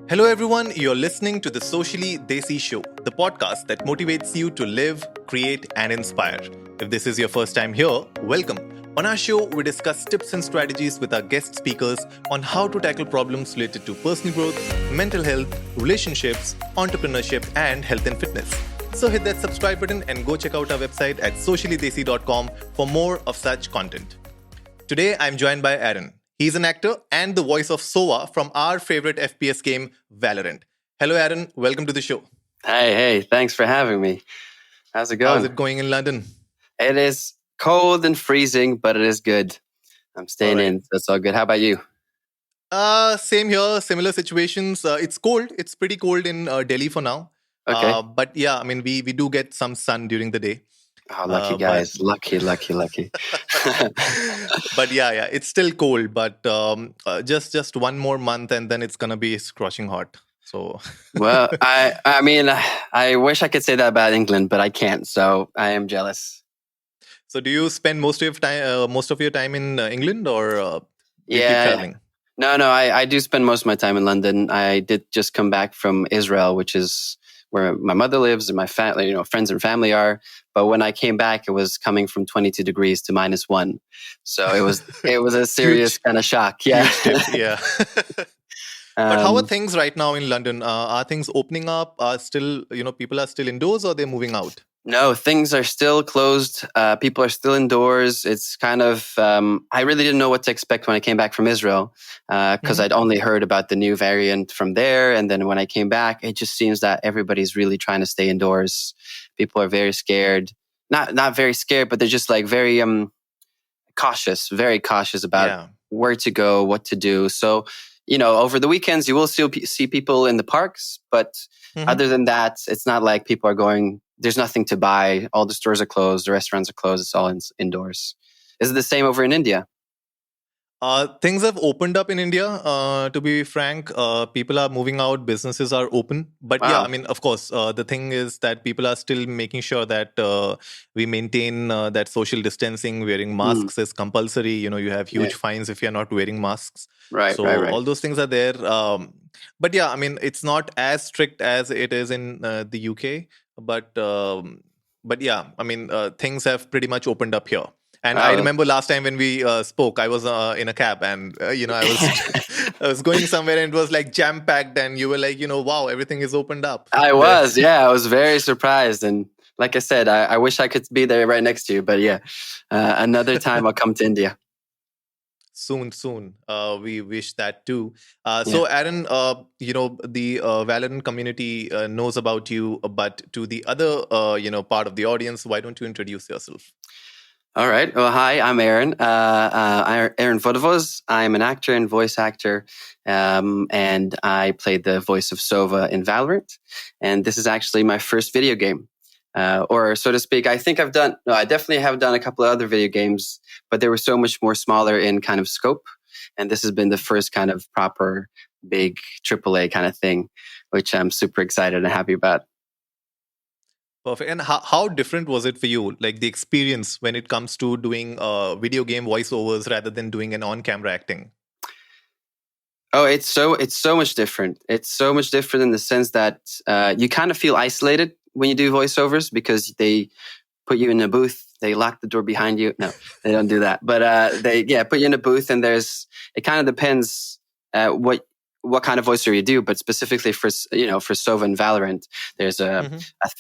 Hello, everyone. You're listening to the Socially Desi Show, the podcast that motivates you to live, create, and inspire. If this is your first time here, welcome. On our show, we discuss tips and strategies with our guest speakers on how to tackle problems related to personal growth, mental health, relationships, entrepreneurship, and health and fitness. So hit that subscribe button and go check out our website at sociallydesi.com for more of such content. Today, I'm joined by Aaron. He's an actor and the voice of Sova from our favorite FPS game, Valorant. Hello, Aaron. Welcome to the show. Hey, thanks for having me. How's it going? How's it going in London? It is cold and freezing, but it is good. I'm staying in. That's all good. How about you? Same here, similar situations. It's cold. It's pretty cold in Delhi for now. Okay. But yeah, I mean, we do get some sun during the day. Oh, lucky guys. Lucky. But yeah, it's still cold. But just one more month and then it's going to be scorching hot. So Well, I mean, I wish I could say that about England, but I can't. So I am jealous. So do you spend most of your time in England or do you keep Yeah. traveling? No, I do spend most of my time in London. I did just come back from Israel, which is where my mother lives and my family, friends and family are. But when I came back, it was coming from 22 degrees to -1. So it was a serious kind of shock. Yeah. Huge dip, yeah. But how are things right now in London? Are things opening up? Are still, people are still indoors or they're moving out? No, things are still closed. People are still indoors. It's kind of, I really didn't know what to expect when I came back from Israel because I'd only heard about the new variant from there. And then when I came back, it just seems that everybody's really trying to stay indoors. People are very scared. Not very scared, but they're just like very very cautious about where to go, what to do. So, over the weekends, you will still see people in the parks. But other than that, it's not like people are going... There's nothing to buy. All the stores are closed. The restaurants are closed. It's all indoors. Is it the same over in India? Things have opened up in India. To be frank, people are moving out. Businesses are open. But yeah, Wow. I mean, of course, the thing is that people are still making sure that we maintain that social distancing. Wearing masks is compulsory. You have huge fines if you're not wearing masks. Right. All those things are there. But yeah, I mean, it's not as strict as it is in the UK. But yeah, I mean, things have pretty much opened up here. And I remember last time when we spoke, I was in a cab and, I was going somewhere and it was like jam packed and you were like, wow, everything is opened up. I was very surprised. And like I said, I wish I could be there right next to you. But yeah, another time I'll come to India. Soon. We wish that too. So Aaron, the Valorant community knows about you, but to the other, part of the audience, why don't you introduce yourself? All right. Well, hi, I'm Aaron. I'm Aaron Vodovos. I'm an actor and voice actor, and I played the voice of Sova in Valorant. And this is actually my first video game. Or so to speak, I definitely have done a couple of other video games, but they were so much more smaller in kind of scope. And this has been the first kind of proper big AAA kind of thing, which I'm super excited and happy about. Perfect. And how different was it for you? Like the experience when it comes to doing video game voiceovers rather than doing an on-camera acting? Oh, it's so much different. It's so much different in the sense that you kind of feel isolated when you do voiceovers because they put you in a booth. They lock the door behind you. No, they don't do that. But they put you in a booth, and it kind of depends what kind of voiceover you do. But specifically for Sova and Valorant, there's a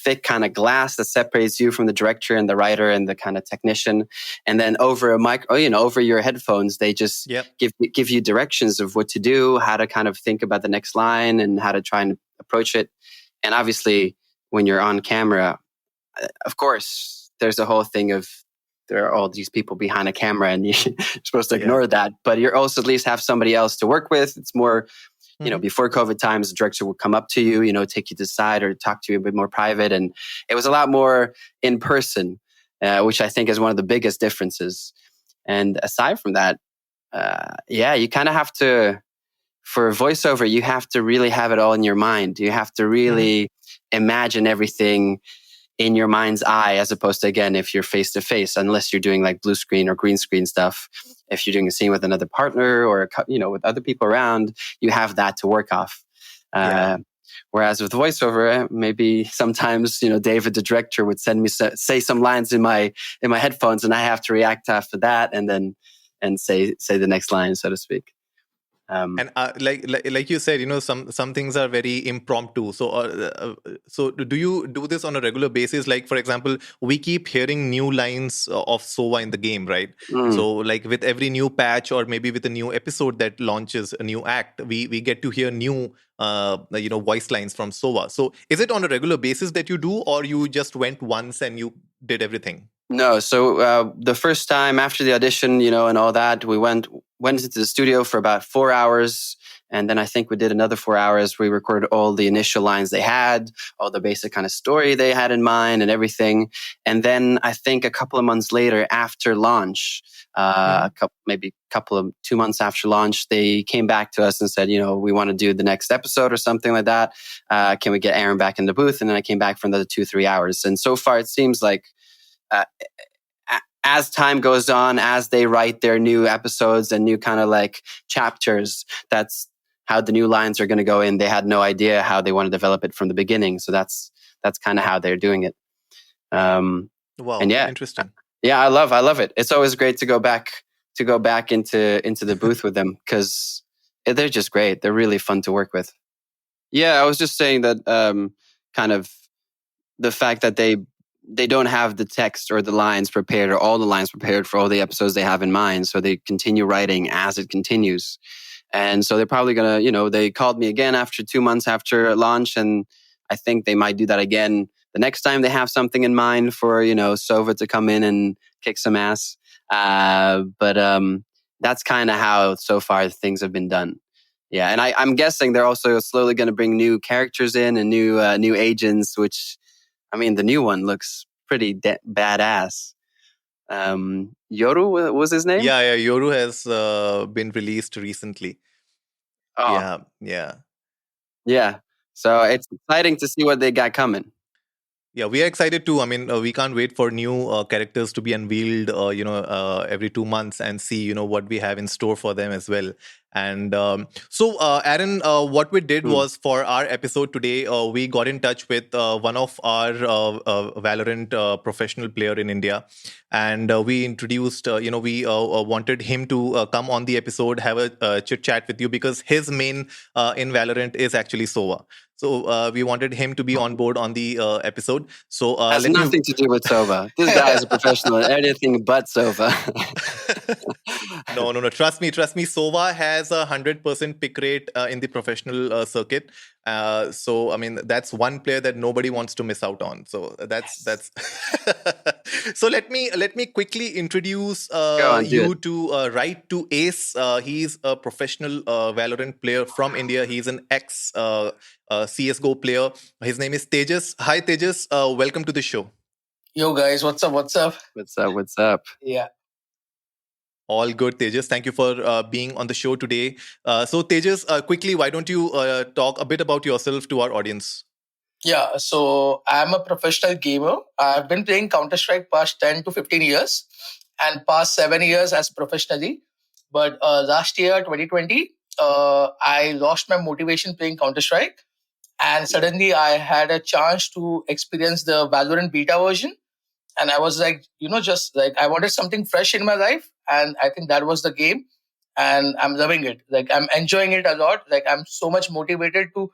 thick kind of glass that separates you from the director and the writer and the kind of technician. And then over a mic, over your headphones, they just give you directions of what to do, how to kind of think about the next line, and how to try and approach it. And obviously, when you're on camera, of course, there's a whole thing of there are all these people behind a camera and you're supposed to ignore that. But you also at least have somebody else to work with. It's more, before COVID times, the director would come up to you, take you to the side or talk to you a bit more private. And it was a lot more in person, which I think is one of the biggest differences. And aside from that, you kind of have to, for voiceover, you have to really have it all in your mind. You have to really imagine everything in your mind's eye, as opposed to, again, if you're face to face, unless you're doing like blue screen or green screen stuff. If you're doing a scene with another partner or, with other people around, you have that to work off. Yeah. Whereas with voiceover, maybe sometimes David, the director, would send me say some lines in my headphones, and I have to react after that, and then say the next line, so to speak. And like you said, some things are very impromptu. So do you do this on a regular basis? Like, for example, we keep hearing new lines of Sova in the game, right? Mm. So like with every new patch, or maybe with a new episode that launches a new act, we get to hear new voice lines from Sova. So is it on a regular basis that you do, or you just went once and you did everything? No, so the first time after the audition, and all that, we went into the studio for about 4 hours, and then I think we did another 4 hours. We recorded all the initial lines they had, all the basic kind of story they had in mind, and everything. And then I think a couple of months later, after launch, maybe 2 months after launch, they came back to us and said, we want to do the next episode or something like that. Can we get Aaron back in the booth? And then I came back for another 2-3 hours. And so far, it seems like as time goes on, as they write their new episodes and new kind of like chapters, that's how the new lines are going to go in. They had no idea how they want to develop it from the beginning. So that's kind of how they're doing it. Wow. And interesting. Yeah, I love it. It's always great to go back into the booth with them, because they're just great. They're really fun to work with. Yeah, I was just saying that kind of the fact that they don't have the text or the lines prepared, or all the lines prepared for all the episodes they have in mind. So they continue writing as it continues. And so they're probably going to, they called me again after 2 months after launch. And I think they might do that again the next time they have something in mind for, Sova to come in and kick some ass. But that's kind of how so far things have been done. Yeah. And I'm guessing they're also slowly going to bring new characters in and new agents, which, I mean, the new one looks pretty badass. Yoru was his name? Yeah, Yoru has been released recently. Oh. Yeah. So it's exciting to see what they got coming. Yeah, we are excited too. I mean, we can't wait for new characters to be unveiled, every 2 months, and see, what we have in store for them as well. And so, Aaron, what we did was, for our episode today, we got in touch with one of our Valorant professional player in India, and we introduced, we wanted him to come on the episode, have a chit chat with you, because his main in Valorant is actually Sova. So we wanted him to be on board on the episode. So has nothing to do with Sova. This guy is a professional at anything but Sova. No. Trust me. Sova has 100% pick rate in the professional circuit. So I mean, that's one player that nobody wants to miss out on. So that's. So let me quickly introduce you to Right to Ace. He's a professional Valorant player from India. He's an ex CSGO player. His name is Tejas. Hi Tejas, welcome to the show. Yo guys, what's up? What's up? Yeah. All good, Tejas. Thank you for being on the show today. So Tejas, quickly, why don't you talk a bit about yourself to our audience? Yeah, so I'm a professional gamer. I've been playing Counter-Strike past 10 to 15 years and past 7 years as professionally. But last year, 2020, I lost my motivation playing Counter-Strike. And suddenly I had a chance to experience the Valorant beta version. And I was like, just like I wanted something fresh in my life. And I think that was the game. And I'm loving it. Like I'm enjoying it a lot. Like I'm so much motivated to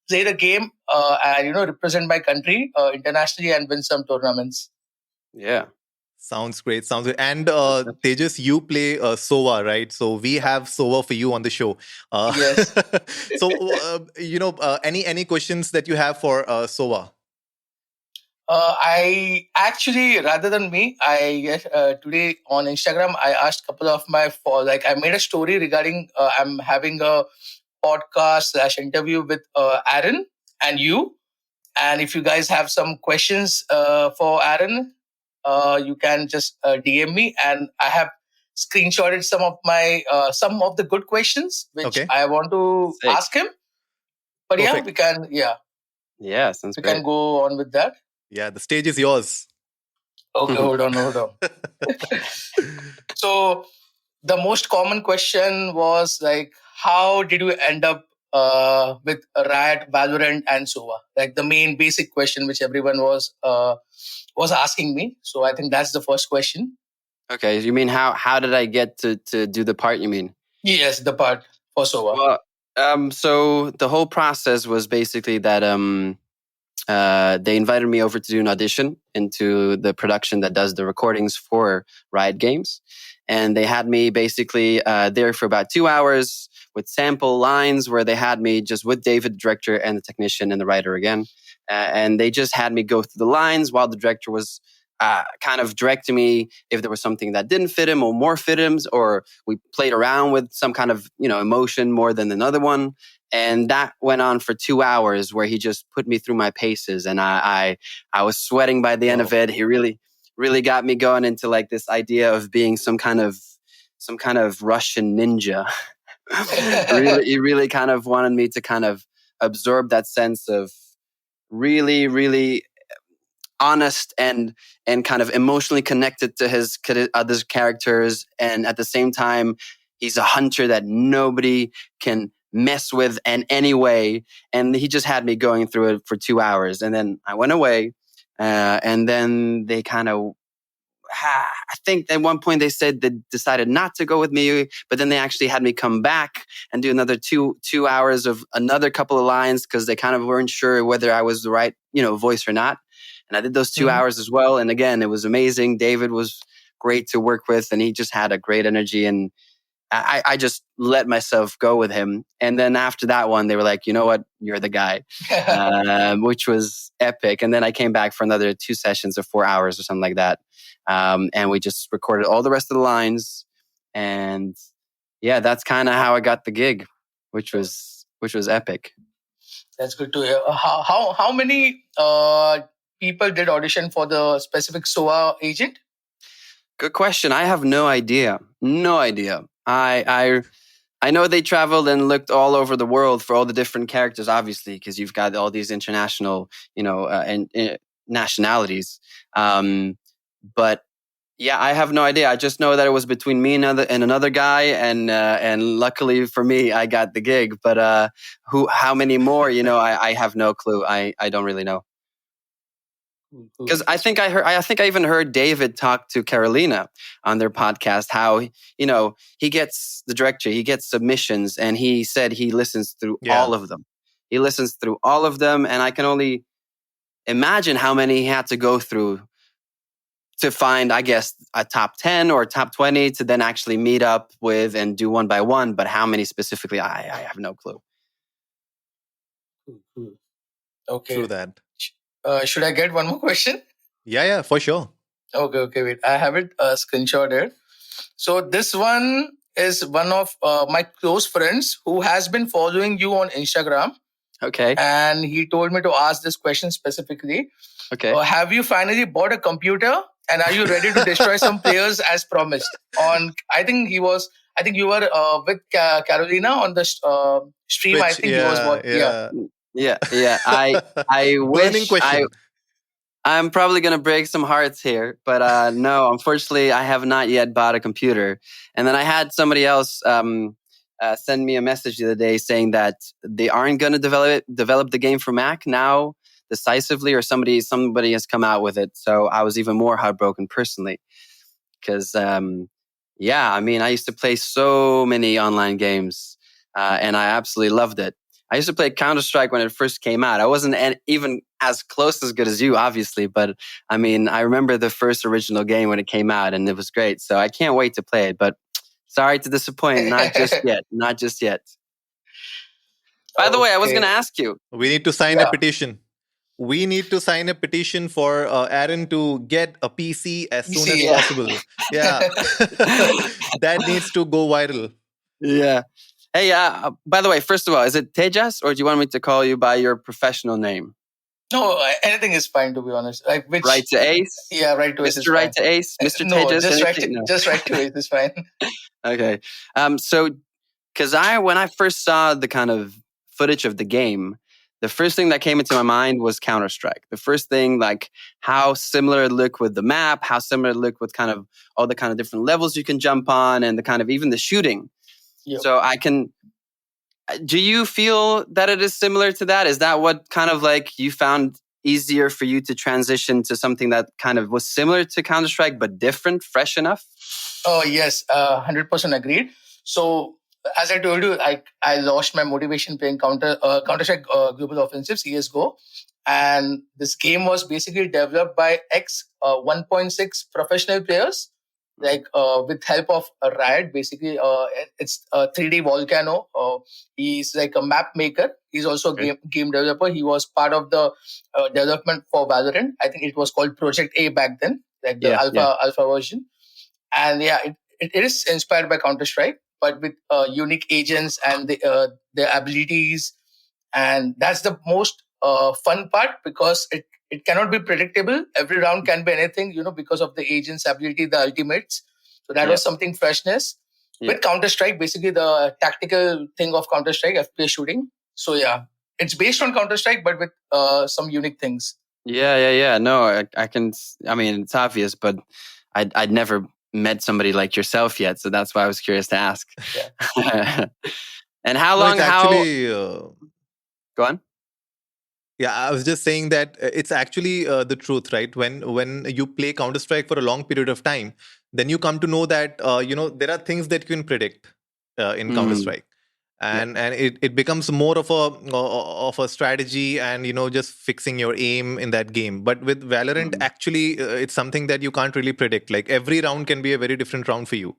play the game and represent my country internationally and win some tournaments. Yeah. Sounds great. And Tejas, you play Sova, right? So we have Sova for you on the show. Yes. So any questions that you have for Sova? I actually, rather than me, today on Instagram, I asked a couple of I made a story regarding I'm having a podcast/interview with Aaron and you. And if you guys have some questions for Aaron, you can just DM me. And I have screenshotted some of the good questions which I want to ask him. But Perfect. Yeah, sounds we great. can go on with that. Yeah, the stage is yours. Okay, hold on. So the most common question was like, how did you end up with Riot, Valorant, and Sova? Like the main basic question which everyone was asking me. So I think that's the first question. Okay, you mean how did I get to do the part? You mean? Yes, the part for Sova. Well, so the whole process was basically that they invited me over to do an audition into the production that does the recordings for Riot Games, and they had me basically there for about 2 hours with sample lines where they had me just with David, the director, and the technician and the writer again, and they just had me go through the lines while the director was kind of directing me if there was something that didn't fit him or more fit him, or we played around with some kind of emotion more than another one. And that went on for 2 hours where he just put me through my paces, and I was sweating by the end of it. He really got me going into like this idea of being some kind of Russian ninja. He really kind of wanted me to kind of absorb that sense of really honest and kind of emotionally connected to his other characters, and at the same time he's a hunter that nobody can mess with in any way. And he just had me going through it for 2 hours, and then I went away, and then they kind of I think at one point they said they decided not to go with me, but then they actually had me come back and do another two hours of another couple of lines because they kind of weren't sure whether I was the right voice or not. And I did those 2 hours as well. And again, it was amazing. David was great to work with, and he just had a great energy. And I just let myself go with him. And then after that one, they were like, you know what? You're the guy, which was epic. And then I came back for another 2 sessions of 4 hours or something like that. And we just recorded all the rest of the lines. And yeah, that's kind of how I got the gig, which was epic. That's good to hear. How many people did audition for the specific SOA agent? Good question. I have no idea. No idea. I know they traveled and looked all over the world for all the different characters, obviously, because you've got all these international, and nationalities. But yeah, I have no idea. I just know that it was between me and another guy, and luckily for me, I got the gig. But how many more? I have no clue. I don't really know. Because I think I even heard David talk to Carolina on their podcast, how he gets the director, he gets submissions, and he said he listens through all of them. He listens through all of them, and I can only imagine how many he had to go through to find, I guess, a top 10 or top 20 to then actually meet up with and do one by one. But how many specifically, I have no clue. Okay. Through that. Should I get one more question? Yeah, for sure. Okay, wait. I have it screenshotted. So this one is one of my close friends who has been following you on Instagram. Okay. And he told me to ask this question specifically. Okay. Have you finally bought a computer? And are you ready to destroy some players as promised? I think you were with Carolina on the stream. Twitch, I think he was Yeah. I wish I'm probably going to break some hearts here, but no, unfortunately, I have not yet bought a computer. And then I had somebody else send me a message the other day saying that they aren't going to develop the game for Mac now decisively, or somebody has come out with it. So I was even more heartbroken personally because, I used to play so many online games and I absolutely loved it. I used to play Counter-Strike when it first came out. I wasn't even as close as good as you, obviously, but I remember the first original game when it came out, and it was great. So I can't wait to play it, but sorry to disappoint. Not just yet. Not just yet. By the way, I was going to ask you. We need to sign a petition. We need to sign a petition for Aaron to get a PC as soon as possible. Yeah. That needs to go viral. Yeah. Hey, by the way, first of all, is it Tejas, or do you want me to call you by your professional name? No, anything is fine, to be honest. Like Right to Ace? Yeah, Right to Ace is fine. Mr. Right to Ace? Mr. Tejas? Just Right to Ace is fine. Okay. So, because when I first saw the kind of footage of the game, the first thing that came into my mind was Counter-Strike. The first thing, like how similar it looked with the map, how similar it looked with kind of all the kind of different levels you can jump on, and the kind of even the shooting. Yep. So I can Do you feel that it is similar to that? Is that what kind of like you found easier for you to transition to something that kind of was similar to Counter-Strike but different, fresh enough? Oh yes, 100% agreed. So as I told you, I lost my motivation playing Counter Strike Global Offensive CS:GO, and this game was basically developed by ex 1.6 professional players, like with help of Riot. Basically, it's a 3D Volcano. He's like a map maker. He's also a game developer. He was part of the development for Valorant. I think it was called Project A back then, like the alpha version. And yeah, it is inspired by Counter Strike, but with unique agents and their abilities, and that's the most fun part because it cannot be predictable. Every round can be anything, because of the agents' ability, the ultimates. So that was something freshness. With Counter Strike, basically the tactical thing of Counter Strike, FPS shooting. So yeah, it's based on Counter Strike, but with some unique things. Yeah. No, I can. I mean, it's obvious, but I'd never met somebody like yourself yet, so that's why I was curious to ask. Yeah. And how long? No, actually, go on. Yeah, I was just saying that it's actually the truth, right? When you play Counter Strike for a long period of time, then you come to know that there are things that you can predict in Counter Strike, and it becomes more of a strategy and just fixing your aim in that game. But with Valorant, actually, it's something that you can't really predict. Like every round can be a very different round for you.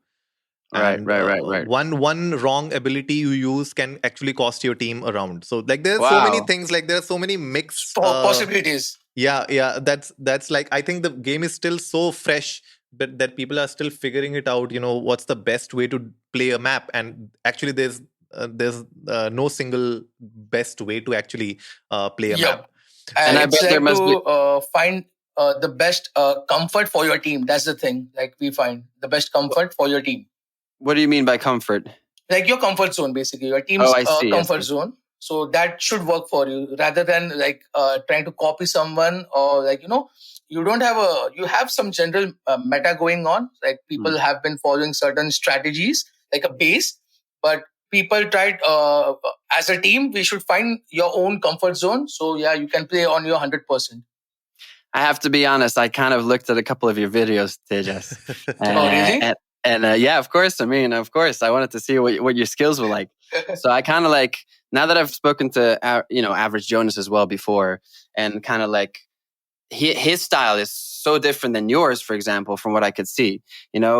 Right. One wrong ability you use can actually cost your team a round. So like there's so many things, like there are so many mixed possibilities. Yeah. That's like, I think the game is still so fresh that people are still figuring it out. What's the best way to play a map, and actually there's no single best way to actually play a map. And I bet there must be find the best comfort for your team. That's the thing. Like we find the best comfort for your team. What do you mean by comfort? Like your comfort zone, basically your team's comfort zone. So that should work for you rather than like trying to copy someone, or like you don't have you have some general meta going on. Like people have been following certain strategies, like a base, but people tried as a team. We should find your own comfort zone. So yeah, you can play on your 100%. I have to be honest. I kind of looked at a couple of your videos, Tejas. Oh, really? And yeah, of course. I mean, of course, I wanted to see what your skills were like. So I kind of like, now that I've spoken to Average Jonas as well before, and kind of like his style is so different than yours, for example, from what I could see.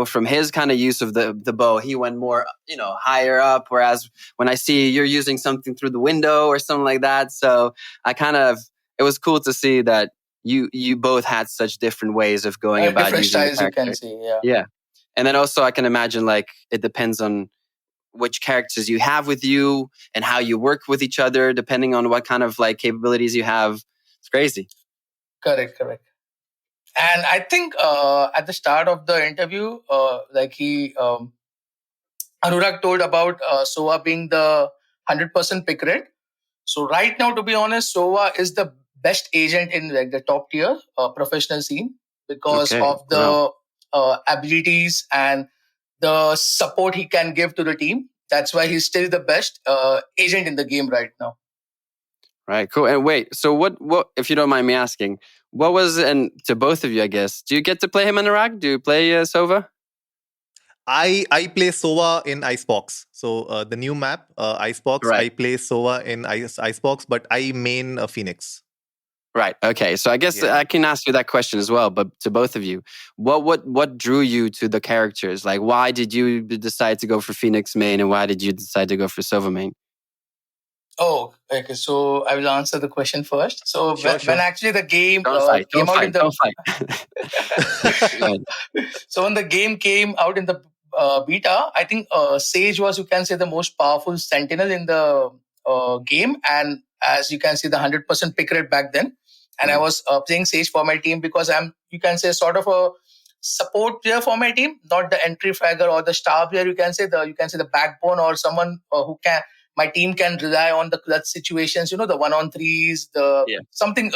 From his kind of use of the bow, he went more higher up, whereas when I see you're using something through the window or something like that. So it was cool to see that you both had such different ways of going about different using styles. You can see, yeah. And then also I can imagine like it depends on which characters you have with you and how you work with each other, depending on what kind of like capabilities you have. It's crazy. Correct. And I think at the start of the interview, Anurag told about Sova being the 100% pick rate. So right now, to be honest, Sova is the best agent in like the top tier professional scene because of the abilities and the support he can give to the team. That's why he's still the best agent in the game right now. Right, cool. And wait, so what if you don't mind me asking, what was, and to both of you, I guess, do you get to play him in Iraq? Do you play Sova? I play Sova in Icebox. So the new map, Icebox, I play Sova in Icebox, but I main Phoenix. Right. Okay. So I guess I can ask you that question as well, but to both of you, what drew you to the characters? Like, why did you decide to go for Phoenix main, and why did you decide to go for Sova main? Oh, okay. So I will answer the question first. So when actually the game came out in the so when the game came out in the beta, I think Sage was, you can say, the most powerful sentinel in the game, and as you can see, the 100% pick rate back then. And I was playing Sage for my team because I'm, you can say, sort of a support player for my team, not the entry fragger or the star player. You can say the backbone, or someone who can, my team can rely on the clutch situations. The 1-on-3s, something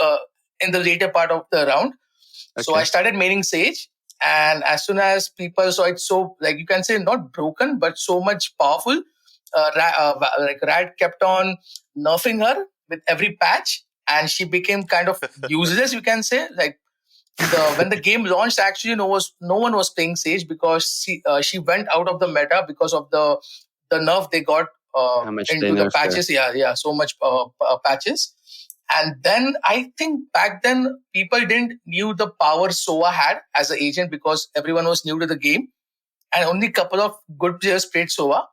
in the later part of the round. Okay. So I started maining Sage, and as soon as people saw it, so like you can say not broken but so much powerful, like Rad kept on nerfing her with every patch, and she became kind of useless, you can say. Like when the game launched, actually no one was playing Sage because she went out of the meta because of the nerf they got How much they into the nerfed her. patches. Yeah, so much patches. And then I think back then people didn't knew the power Sova had as an agent because everyone was new to the game, and only a couple of good players played Sova.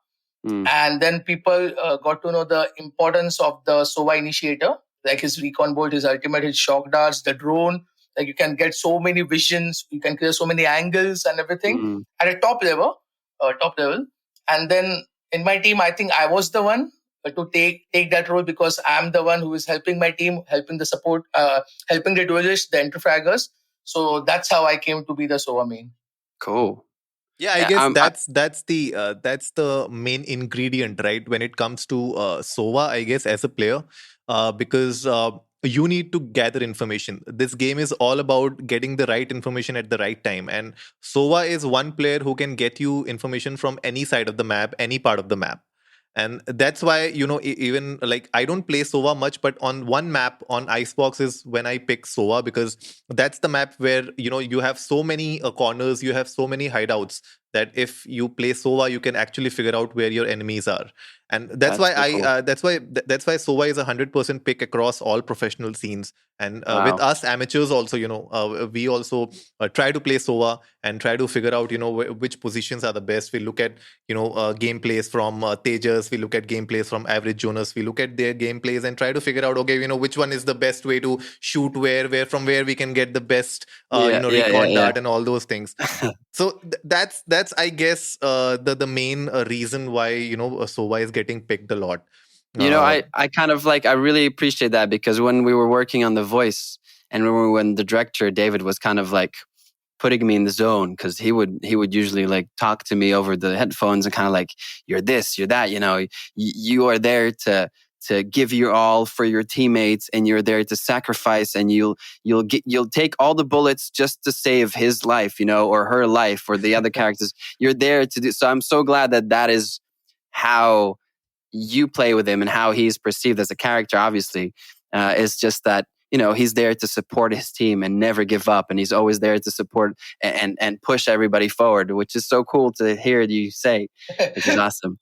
And then people got to know the importance of the Sova initiator, like his recon bolt, his ultimate, his shock darts, the drone. Like you can get so many visions, you can clear so many angles and everything at a top level. And then in my team, I think I was the one to take that role because I'm the one who is helping my team, helping the support, helping the duelists, the interfraggers. So that's how I came to be the Sova main. Cool. Yeah, I guess that's the main ingredient, right? When it comes to Sova, I guess as a player, because you need to gather information. This game is all about getting the right information at the right time, and Sova is one player who can get you information from any side of the map, any part of the map. And that's why, even like I don't play Sova much, but on one map on Icebox is when I pick Sova, because that's the map where you have so many corners, you have so many hideouts, that if you play Sova, you can actually figure out where your enemies are. And that's why so cool. that's why Sova is 100% pick across all professional scenes. And with Wow. us amateurs also, we also try to play Sova and try to figure out which positions are the best. We look at gameplays from Tejas, we look at gameplays from Average Jonas, we look at their gameplays and try to figure out, okay, which one is the best way to shoot from where we can get the best recon dart and all those things. So that's I guess the main reason why Sova is getting picked a lot. I kind of I really appreciate that, because when we were working on the voice and when the director David was kind of putting me in the zone, because he would usually talk to me over the headphones and kind of you're this, you're that, you are there to give your all for your teammates, and you're there to sacrifice, and you'll take all the bullets just to save his life, or her life, or the other characters. You're there to do. So I'm so glad that is how you play with him and how he's perceived as a character. Obviously, it's just that he's there to support his team and never give up, and he's always there to support and push everybody forward, which is so cool to hear you say, which is awesome.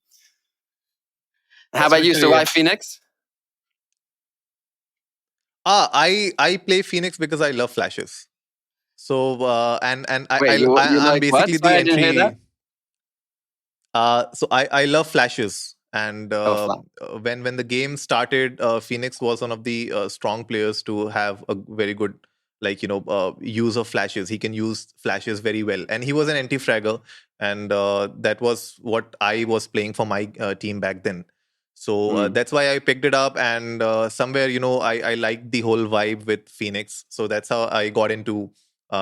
How about you? So why Phoenix? I play Phoenix because I love flashes. So and Wait, I'm basically the entry. I didn't hear that. So I love flashes. And when the game started, Phoenix was one of the strong players to have a very good use of flashes. He can use flashes very well, and he was an anti-fragger, and that was what I was playing for my team back then. So that's why I picked it up, and somewhere I liked the whole vibe with Phoenix. So that's how I got into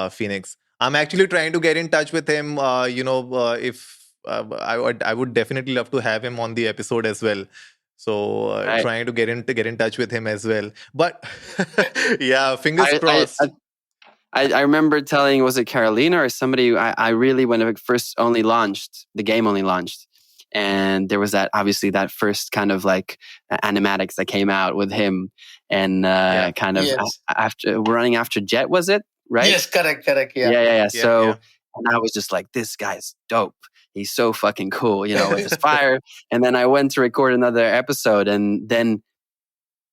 Phoenix. I'm actually trying to get in touch with him. If I would definitely love to have him on the episode as well. So trying to get in touch with him as well. But yeah, fingers crossed. I remember telling, was it Carolina or somebody? I really, when it first the game only launched, and there was that first kind of animatics that came out with him, and after running after Jet, was it right? Yes, correct, yeah. So and I was just like, this guy's dope. He's so fucking cool, with his fire. And then I went to record another episode, and then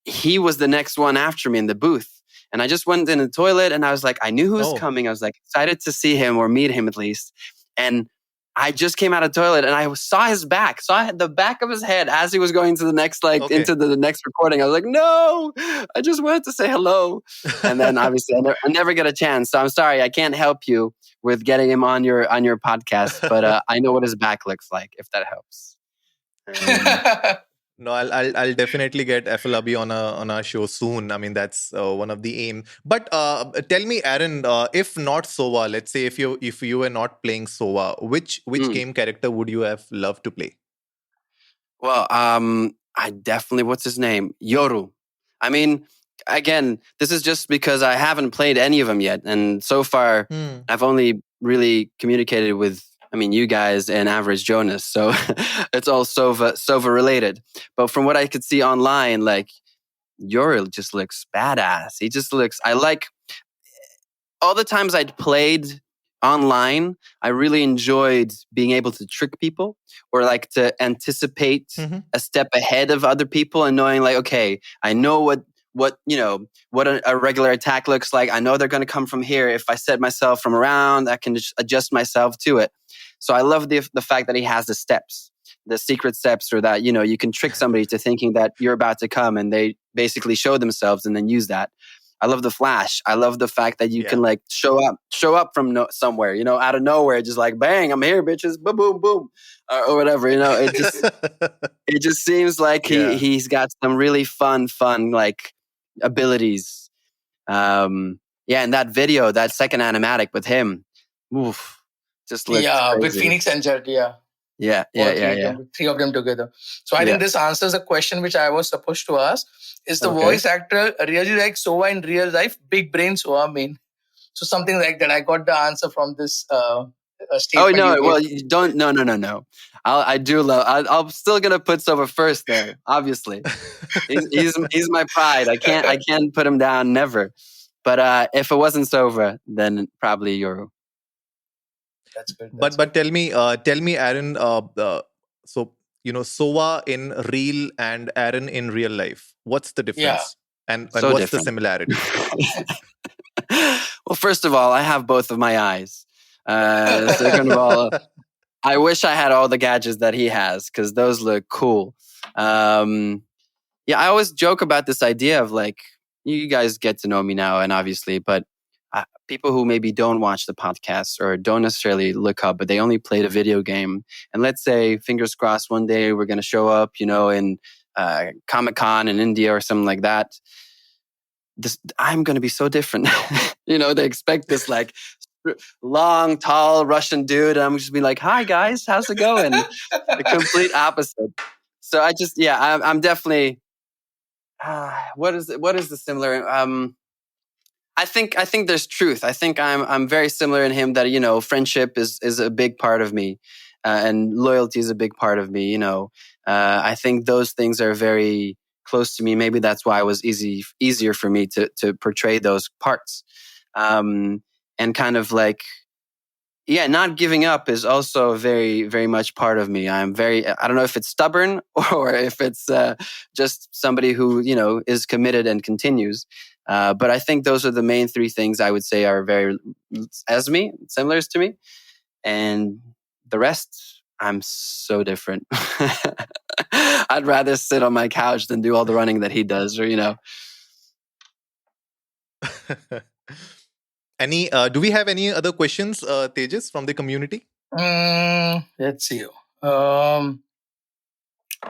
he was the next one after me in the booth. And I just went in the toilet, and I was like, I knew who was coming. I was excited to see him or meet him at least. And I just came out of the toilet, and I saw his back. Saw the back of his head as he was going to the next, into the next recording. I was like, no, I just wanted to say hello. And then obviously I never get a chance. So I'm sorry, I can't help you with getting him on your podcast. But I know what his back looks like, if that helps. No, I'll definitely get Afolabi on our show soon. I mean, that's one of the aim. But tell me, Aaron, if not Sova, let's say if you were not playing Sova, which game character would you have loved to play? Well, I definitely, what's his name? Yoru. I mean, again, this is just because I haven't played any of them yet, and so far I've only really communicated with I mean, you guys and Average Jonas, so it's all Sova related. But from what I could see online, like Uriel just looks badass. He just looks. I like all the times I'd played online. I really enjoyed being able to trick people or like to anticipate a step ahead of other people and knowing like, okay, I know what a regular attack looks like. I know they're going to come from here. If I set myself from around, I can just adjust myself to it. So I love the fact that he has the steps, the secret steps, or that, you can trick somebody to thinking that you're about to come and they basically show themselves and then use that. I love the flash. I love the fact that you can like show up from somewhere, out of nowhere, just like bang, I'm here, bitches, boom, boom, boom, or whatever. It just seems like he's got some really fun like abilities. And that video, that second animatic with him, just looked crazy. With Phoenix and Jet, Yeah. Three of them together. So I think this answers a question which I was supposed to ask. Is the voice actor really like Sova in real life? Big brain Sova, So something like that. I got the answer from this statement. Oh no! Well, you don't. No. I do love. I'm still gonna put Sova first there. Obviously, he's my pride. I can't put him down. Never. But if it wasn't Sova, then probably Yoru. That's good. But tell me, Aaron. So Sova in real and Aaron in real life. What's the difference? And So what's different. the similarity? Well, first of all, I have both of my eyes. Second of all, I wish I had all the gadgets that he has because those look cool. I always joke about this idea of like, you guys get to know me now, and obviously, but people who maybe don't watch the podcast or don't necessarily look up, but they only played a video game. And let's say, fingers crossed, one day we're going to show up, in Comic-Con in India or something like that. I'm going to be so different. They expect this like long, tall Russian dude. And I'm just be like, hi guys, how's it going? The complete opposite. So I just, I'm definitely, what is the similar, I think there's truth. I think I'm very similar in him that, friendship is a big part of me. And loyalty is a big part of me, I think those things are very close to me. Maybe that's why it was easier for me to portray those parts. And kind of like, not giving up is also very, very much part of me. I don't know if it's stubborn or if it's just somebody who, is committed and continues. But I think those are the main three things I would say are very similar to me. And the rest, I'm so different. I'd rather sit on my couch than do all the running that he does, or. Do we have any other questions, Tejas, from the community? Let's see.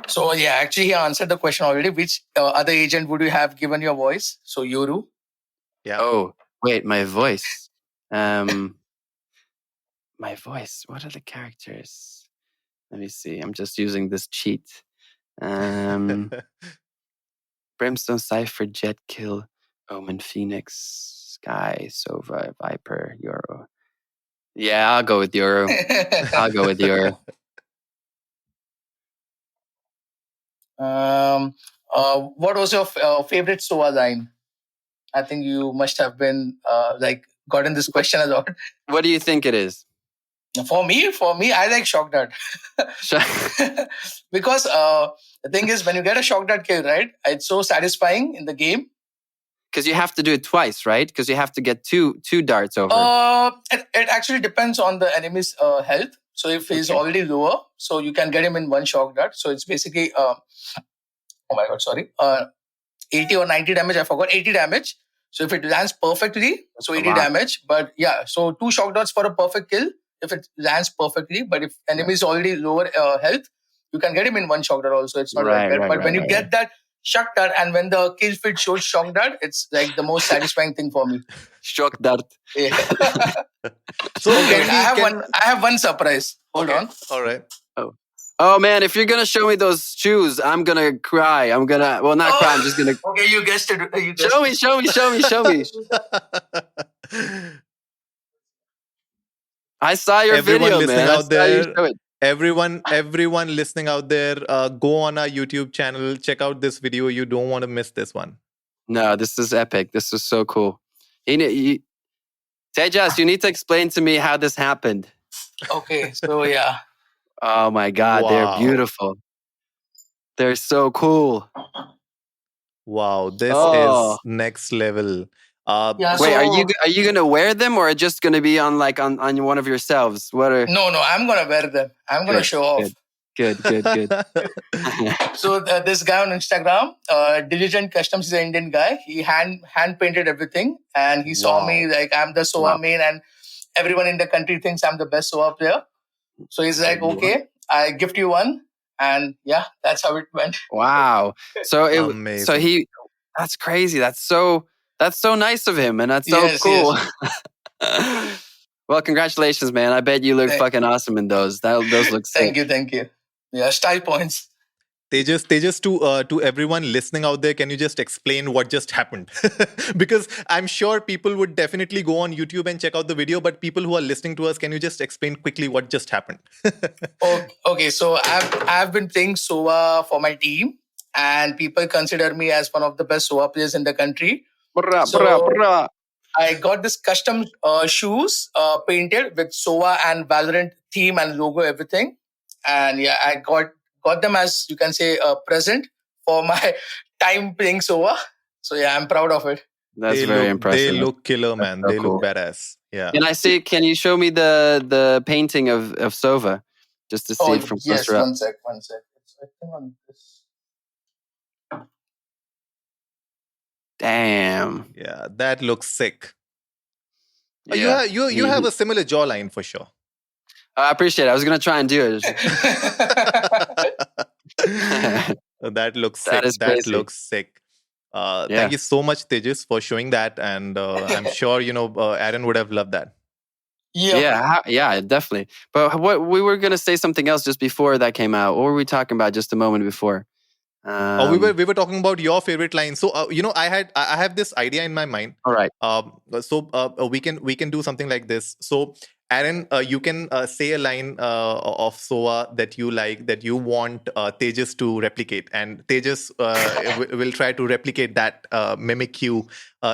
So actually he answered the question already. Which other agent would you have given your voice? So Yoru. Yeah. Oh, wait, my voice. My voice. What are the characters? Let me see. I'm just using this cheat. Brimstone, Cypher, Jet, Kill, Omen, Phoenix, Sky, Sova, Viper, Yoru. Yeah, I'll go with Yoru. What was your favorite Sova line? I think you must have been gotten this question a lot. What do you think it is? For me, I like Shock Dart. Because the thing is, when you get a Shock Dart kill, right, it's so satisfying in the game. Because you have to do it twice, right? Because you have to get two darts over. It actually depends on the enemy's health. So if he's already lower, so you can get him in one Shock Dart. So it's basically, 80 or 90 damage. I forgot, 80 damage. So if it lands perfectly, so 80 damage. But so 2 Shock Darts for a perfect kill if it lands perfectly. But if enemy is already lower health, you can get him in one Shock Dart also. It's not like that. But when you get that Shock Dart and when the kill feed shows Shock Dart, it's like the most satisfying thing for me. Shock Dart. Yeah. So I have one surprise. Hold on. All right. Oh man, if you're gonna show me those shoes, I'm gonna cry. Not cry. I'm just gonna. Okay, you guessed it. Show me. I saw your Everyone video, listening man. I out saw you there, show it. everyone listening out there, go on our YouTube channel, check out this video. You don't want to miss this one. No, this is epic. This is so cool. Tejas, you need to explain to me how this happened. Okay, so yeah. Oh my God, they're Wow. beautiful. They're so cool. Wow, this Oh. is next level. Yeah, Wait, are so you gonna wear them or just gonna be on on one of yourselves? What are no, I'm gonna wear them. I'm gonna Good, show off. good. So this guy on Instagram, Diligent Customs, is an Indian guy. He hand painted everything, and he saw me Wow. like I'm the SOA main, and everyone in the country thinks I'm the best SOA player. So he's like, okay, I gift you one, and yeah, that's how it went. Wow. So Amazing. that's crazy. That's so nice of him, and that's so Yes, cool. yes. Well, congratulations, man. I bet you look Thank- fucking awesome in those. Those look sick. Thank you. Yeah, style points. Tejas, to everyone listening out there, can you just explain what just happened? Because I'm sure people would definitely go on YouTube and check out the video, but people who are listening to us, can you just explain quickly what just happened? Okay, so I've been playing SOA for my team, and people consider me as one of the best SOA players in the country. So I got this custom shoes painted with SOA and Valorant theme and logo, everything. And yeah, I got them, as you can say, a present for my time playing SOA. So yeah, I'm proud of it. That's very impressive. They look killer, man. so They cool. look badass. Yeah. Can you show me the painting of Sova? Just to see it from closer up. One sec. It's, I think on this. Damn. Yeah, that looks sick. Yeah. You have a similar jawline for sure. I appreciate it. I was gonna try and do it. That looks sick. That is That crazy. looks sick. Thank you so much, Tejas, for showing that, and I'm sure Aaron would have loved that. Yeah, definitely. But what we were gonna say something else just before that came out. What were we talking about just a moment before? We were talking about your favorite line. So I have this idea in my mind. All right. So we can do something like this. So Aaron, you can say a line of SOA that you like, that you want Tejas to replicate, and Tejas will try to replicate that, mimic you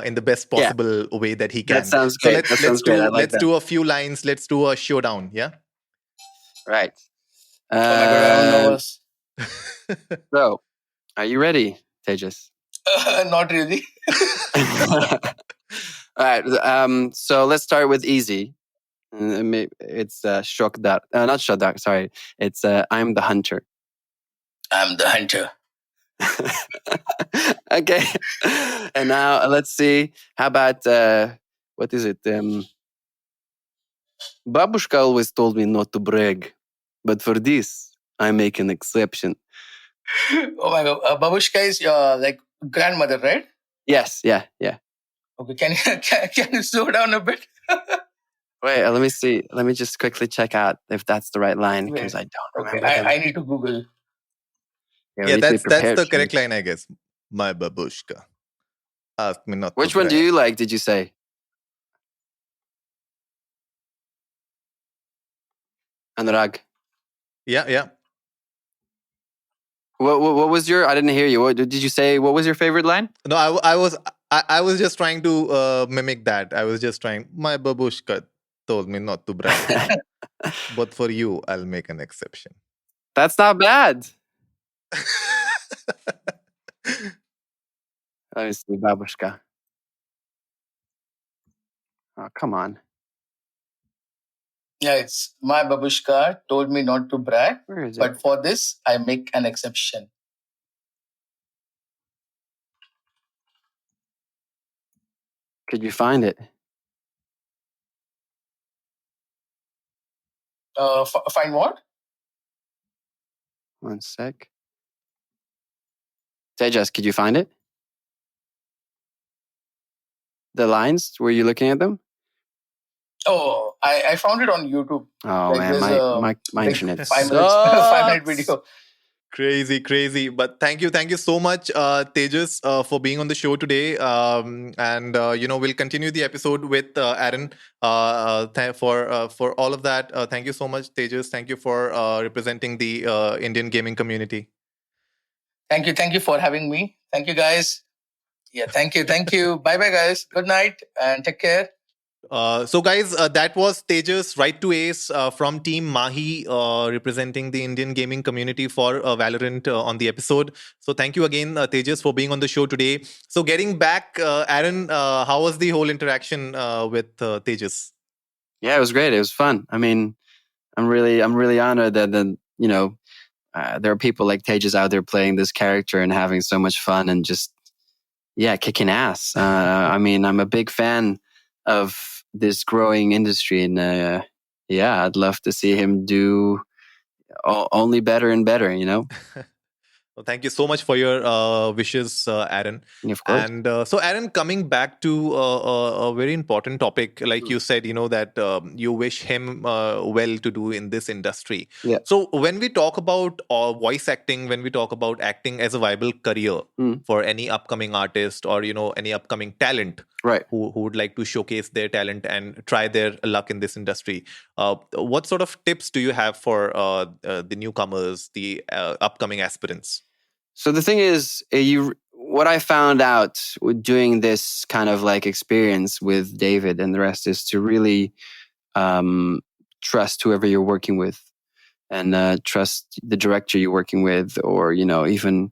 in the best possible way that he can. That sounds great. Let's do a few lines. Let's do a showdown. Yeah. Right. Oh my God, I'm nervous. So, are you ready, Tejas? Not really. All right. So let's start with easy. It's Shokdar. Not Shokdar. Sorry. It's I'm the hunter. I'm the hunter. Okay. And now let's see. How about what is it? Babushka always told me not to brag, but for this, I make an exception. Oh my God, Babushka is your like grandmother, right? Yes. Yeah. Okay, can you slow down a bit? Wait, let me see. Let me just quickly check out if that's the right line, because I don't remember. I need to Google. Yeah, that's the correct line, I guess. My babushka. Ask me not. Which one do you like? Did you say? Anurag. Yeah. What was your? I didn't hear you. What did you say? What was your favorite line? No, I was just trying to mimic that. I was just trying. My babushka told me not to brag, but for you, I'll make an exception. That's not bad. Let me see, babushka. Oh, come on. Yeah, it's my babushka told me not to brag, Where is it? but for this, I make an exception. Could you find it? Find what? One sec. Tejas, could you find it? The lines? Were you looking at them? Oh, I found it on YouTube. Oh Like, man, there's my internet 5 minutes, sucks. 5 minute video. Crazy. But thank you so much, Tejas, for being on the show today. And we'll continue the episode with Aaron. For all of that, thank you so much, Tejas. Thank you for representing the Indian gaming community. Thank you for having me. Thank you, guys. Yeah, thank you. Bye, bye, guys. Good night and take care. So, guys, that was Tejas Right to Ace from Team Mahi, representing the Indian gaming community for Valorant on the episode. So, thank you again, Tejas, for being on the show today. So, getting back, Aaron, how was the whole interaction with Tejas? Yeah, it was great. It was fun. I mean, I'm really honored that there are people like Tejas out there playing this character and having so much fun and just kicking ass. I mean, I'm a big fan of this growing industry, and I'd love to see him do only better and better. Well, thank you so much for your wishes, Aaron. Of course. And so, Aaron, coming back to a very important topic, like you said, that you wish him well to do in this industry. Yeah. So, when we talk about voice acting, when we talk about acting as a viable career for any upcoming artist or any upcoming talent, right, who would like to showcase their talent and try their luck in this industry, what sort of tips do you have for the newcomers, the upcoming aspirants? So the thing is, what I found out with doing this kind of like experience with David and the rest is to really trust whoever you're working with, and trust the director you're working with, or even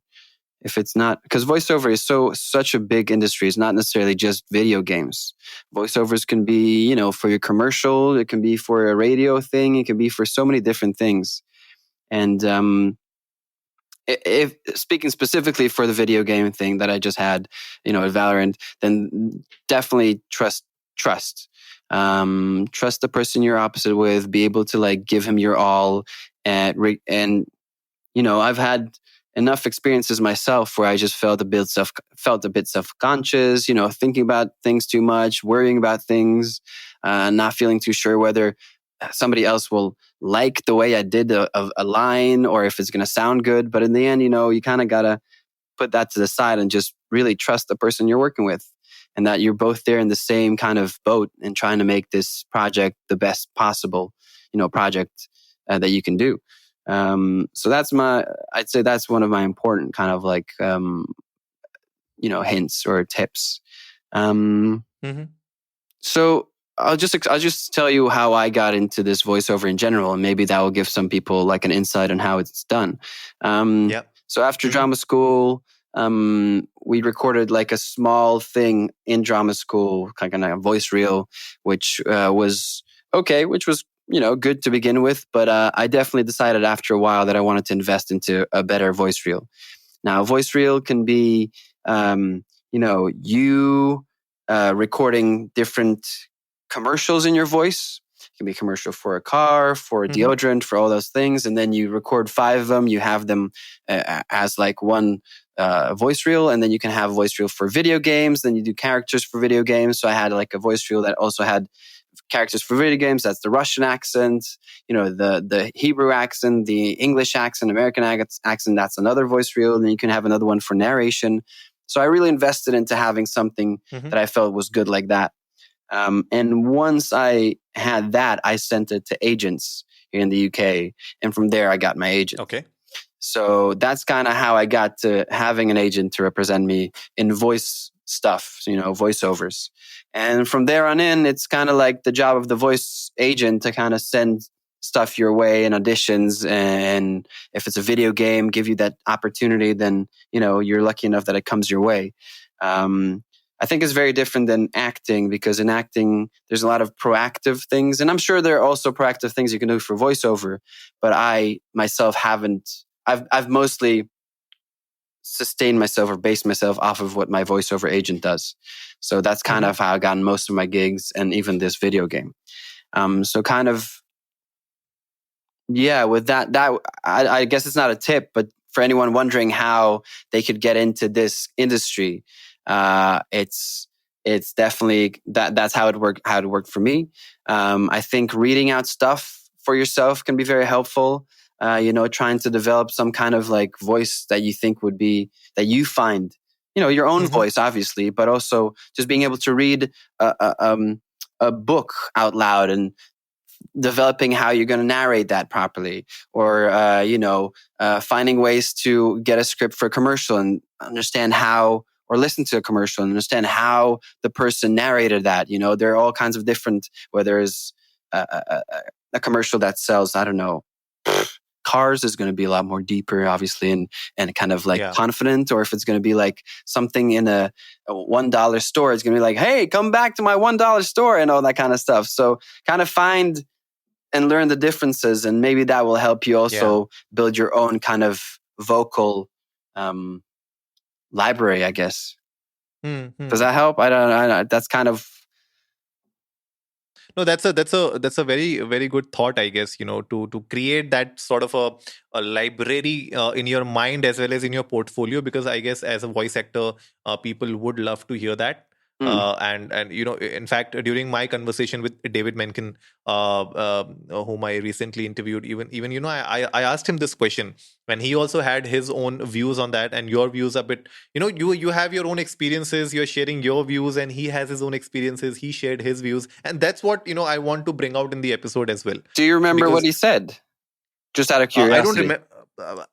if it's not, because voiceover is such a big industry. It's not necessarily just video games. Voiceovers can be for your commercial, it can be for a radio thing, it can be for so many different things. And if speaking specifically for the video game thing that I just had, at Valorant, then definitely trust trust the person you're opposite with, be able to like give him your all, and I've had enough experiences myself where I just felt a bit self-conscious, thinking about things too much, worrying about things, not feeling too sure whether somebody else will like the way I did a line or if it's going to sound good. But in the end, you kind of got to put that to the side and just really trust the person you're working with, and that you're both there in the same kind of boat and trying to make this project the best possible, project that you can do. So I'd say that's one of my important kind of like, hints or tips. So I'll just tell you how I got into this voiceover in general, and maybe that will give some people like an insight on how it's done. So after drama school, we recorded like a small thing in drama school, kind of like a voice reel, which was okay, which was good to begin with. But I definitely decided after a while that I wanted to invest into a better voice reel. Now, a voice reel can be, you recording different commercials in your voice. It can be a commercial for a car, for a deodorant, for all those things. And then you record 5 of them. You have them as like one voice reel. And then you can have a voice reel for video games. Then you do characters for video games. So I had like a voice reel that also had characters for video games. That's the Russian accent, the Hebrew accent, the English accent, American accent. That's another voice reel. And then you can have another one for narration. So I really invested into having something that I felt was good like that. And once I had that, I sent it to agents here in the UK. And from there, I got my agent. Okay. So that's kind of how I got to having an agent to represent me in voice stuff, voiceovers. And from there on in, it's kind of like the job of the voice agent to kind of send stuff your way in auditions. And if it's a video game, give you that opportunity, then, you're lucky enough that it comes your way. I think it's very different than acting, because in acting, there's a lot of proactive things. And I'm sure there are also proactive things you can do for voiceover. But I myself haven't. I've mostly sustained myself or based myself off of what my voiceover agent does. So that's kind of how I got most of my gigs and even this video game. So kind of, with that I guess it's not a tip, but for anyone wondering how they could get into this industry, it's definitely that's how it worked for me. I think reading out stuff for yourself can be very helpful. trying to develop some kind of like voice that you think would be, that you find, your own voice, obviously, but also just being able to read a book out loud and developing how you're going to narrate that properly, or finding ways to get a script for a commercial and understand how, or listen to a commercial and understand how the person narrated that. There are all kinds of different, whether it's a commercial that sells, I don't know, cars, is going to be a lot more deeper, obviously, and kind of like confident. Or if it's going to be like something in a $1 store, it's going to be like, hey, come back to my $1 store, and all that kind of stuff. So kind of find and learn the differences, and maybe that will help you also build your own kind of vocal library, I guess. Does that help? I don't. That's kind of. No, that's a very, very good thought, I guess, to create that sort of a library in your mind as well as in your portfolio, because I guess as a voice actor, people would love to hear that. And in fact, during my conversation with David Mencken, whom I recently interviewed, even I asked him this question, and he also had his own views on that, and your views a bit, you have your own experiences, you're sharing your views, and he has his own experiences, he shared his views, and that's what I want to bring out in the episode as well. Do you remember what he said? Just out of curiosity. I don't remember.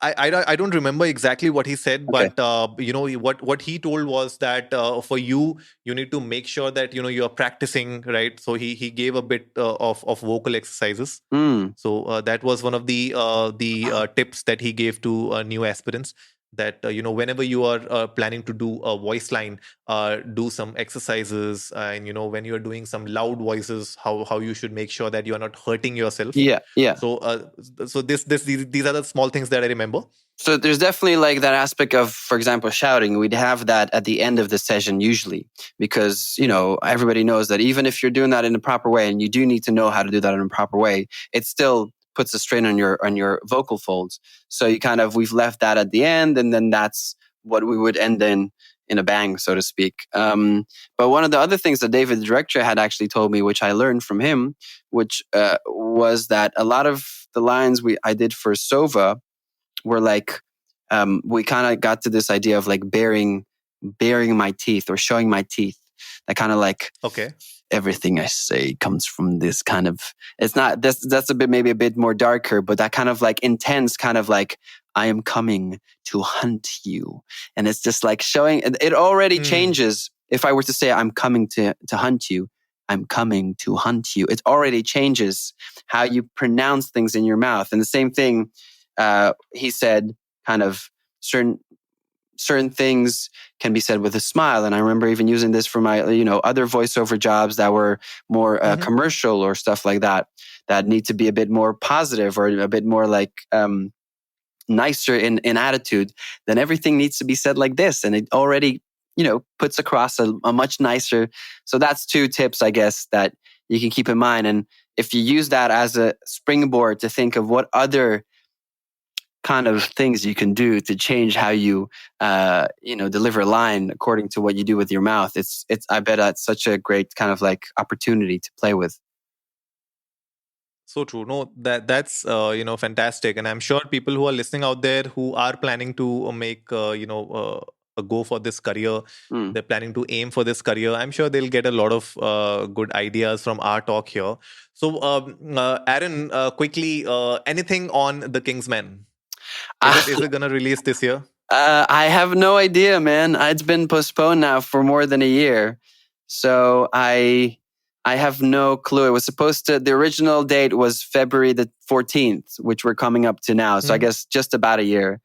I don't remember exactly what he said, okay. But what he told was that for you need to make sure that you're practicing, right? So he gave a bit of vocal exercises. So that was one of the tips that he gave to new aspirants, that whenever you are planning to do a voice line, do some exercises, and when you're doing some loud voices, how you should make sure that you are not hurting yourself. So these are the small things that I remember. So there's definitely like that aspect of, for example, shouting. We'd have that at the end of the session usually, because everybody knows that even if you're doing that in a proper way, and you do need to know how to do that in a proper way, it still puts a strain on your vocal folds. So we've left that at the end, and then that's what we would end in a bang, so to speak. But one of the other things that David, the director, had actually told me, which I learned from him, which was that a lot of the lines I did for Sova were like, we kind of got to this idea of like baring my teeth, or showing my teeth. That kind of like, okay, everything I say comes from this kind of, it's not, that's maybe a bit more darker, but that kind of like intense, kind of like, I am coming to hunt you. And it's just like showing, it already changes. If I were to say, I'm coming to hunt you, I'm coming to hunt you, it already changes how you pronounce things in your mouth. And the same thing, he said, kind of certain things can be said with a smile. And I remember even using this for my, other voiceover jobs that were more commercial or stuff like that need to be a bit more positive, or a bit more like nicer in attitude. Then everything needs to be said like this. And it already, puts across a much nicer. So that's 2 tips, I guess, that you can keep in mind. And if you use that as a springboard to think of what other kind of things you can do to change how you deliver a line according to what you do with your mouth, it's I bet that's such a great kind of like opportunity to play with. So true. No, that's fantastic, and I'm sure people who are listening out there who are planning to make a go for this career, they're planning to aim for this career, I'm sure they'll get a lot of good ideas from our talk here. So Aaron, quickly, anything on The Kingsman? Is it gonna release this year? I have no idea, man. It's been postponed now for more than a year, so I have no clue. It was supposed to. The original date was February the 14th, which we're coming up to now. So I guess just about a year.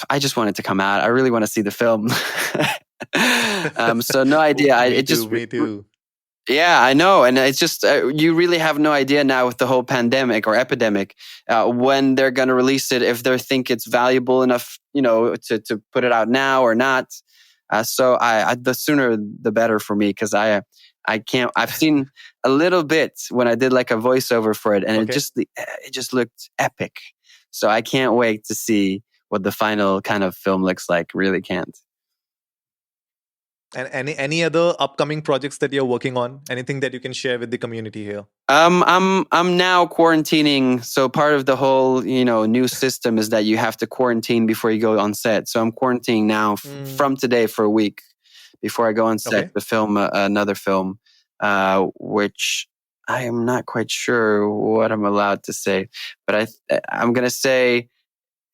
I just want it to come out. I really want to see the film. So no idea. Me too. Yeah, I know. And it's just, you really have no idea now with the whole pandemic or epidemic, when they're going to release it, if they think it's valuable enough, to put it out now or not. So the sooner the better for me, because I can't, I've seen a little bit when I did like a voiceover for it, and it just looked epic. So I can't wait to see what the final kind of film looks like. Really can't. And any other upcoming projects that you're working on? Anything that you can share with the community here? I'm now quarantining. So part of the whole, new system is that you have to quarantine before you go on set. So I'm quarantining now from today for a week before I go on set to film another film, which I am not quite sure what I'm allowed to say, but I'm gonna say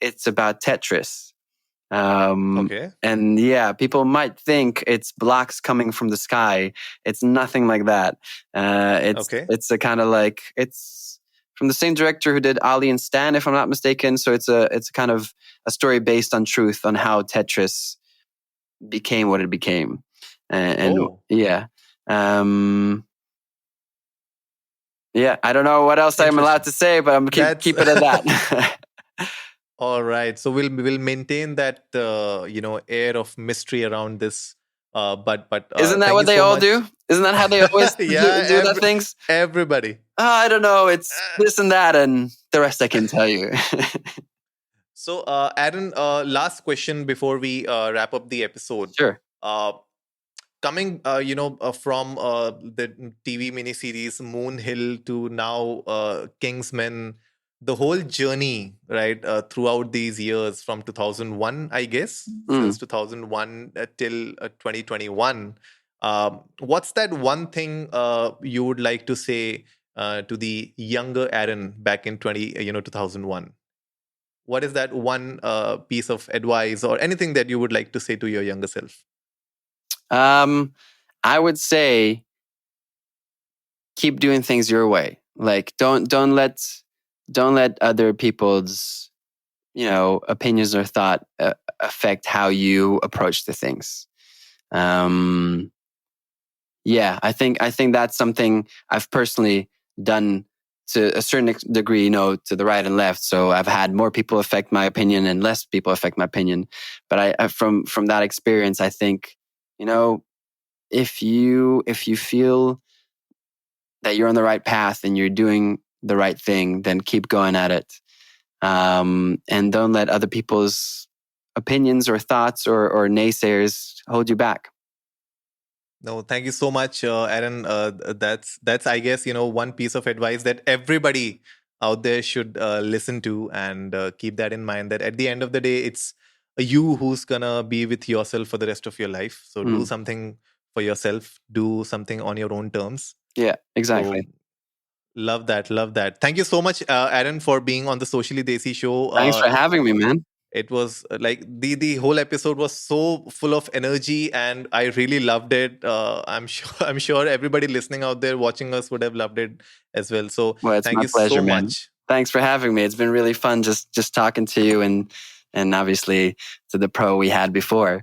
it's about Tetris. And yeah, people might think it's blocks coming from the sky. It's nothing like that. It's a kind of like, it's from the same director who did Ali and Stan, if I'm not mistaken. So it's a kind of a story based on truth on how Tetris became what it became. Yeah. Yeah, I don't know what else I'm allowed to say, but I'm keep it at that. All right, so we'll maintain that air of mystery around this. But isn't that what they all do? Isn't that how they always do the things? Everybody. I don't know. It's this and that, and the rest I can tell you. So, Aaron, last question before we wrap up the episode. Sure. Coming, from the TV miniseries Moon Hill to now Kingsman, the whole journey, right, throughout these years from 2001, I guess, since 2001 till 2021. What's that one thing you would like to say to the younger Aaron back in 2001? What is that one piece of advice or anything that you would like to say to your younger self? I would say keep doing things your way. Like don't let other people's, opinions or thought affect how you approach the things. Yeah, I think that's something I've personally done to a certain degree, to the right and left. So I've had more people affect my opinion and less people affect my opinion. But I from that experience, I think, if you feel that you're on the right path and you're doing the right thing, then keep going at it. And don't let other people's opinions or thoughts or naysayers hold you back. No, thank you so much, Aaron. That's I guess, one piece of advice that everybody out there should listen to and keep that in mind, that at the end of the day, it's you who's gonna be with yourself for the rest of your life. So do something for yourself, do something on your own terms. Yeah, exactly. So, love that. Thank you so much, Aaron, for being on the Socially Desi show. Thanks for having me, man. It was like the whole episode was so full of energy, and I really loved it. I'm sure everybody listening out there watching us would have loved it as well. So it's thank my you pleasure, so man. much. Thanks for having me. It's been really fun just talking to you and obviously to the pro we had before.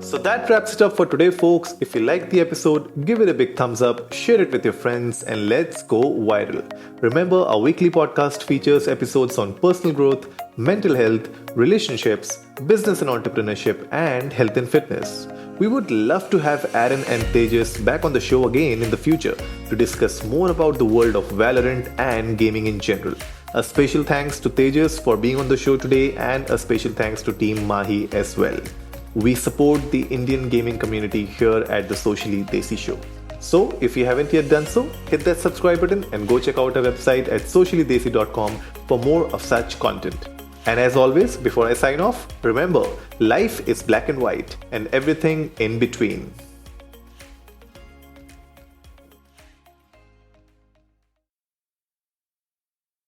So that wraps it up for today, folks. If you liked the episode, give it a big thumbs up, share it with your friends, and let's go viral. Remember, our weekly podcast features episodes on personal growth, mental health, relationships, business and entrepreneurship, and health and fitness. We would love to have Aaron and Tejas back on the show again in the future to discuss more about the world of Valorant and gaming in general. A special thanks to Tejas for being on the show today, and a special thanks to Team Mahi as well. We support the Indian gaming community here at the Socially Desi Show. So, if you haven't yet done so, hit that subscribe button and go check out our website at sociallydesi.com for more of such content. And as always, before I sign off, remember, life is black and white and everything in between.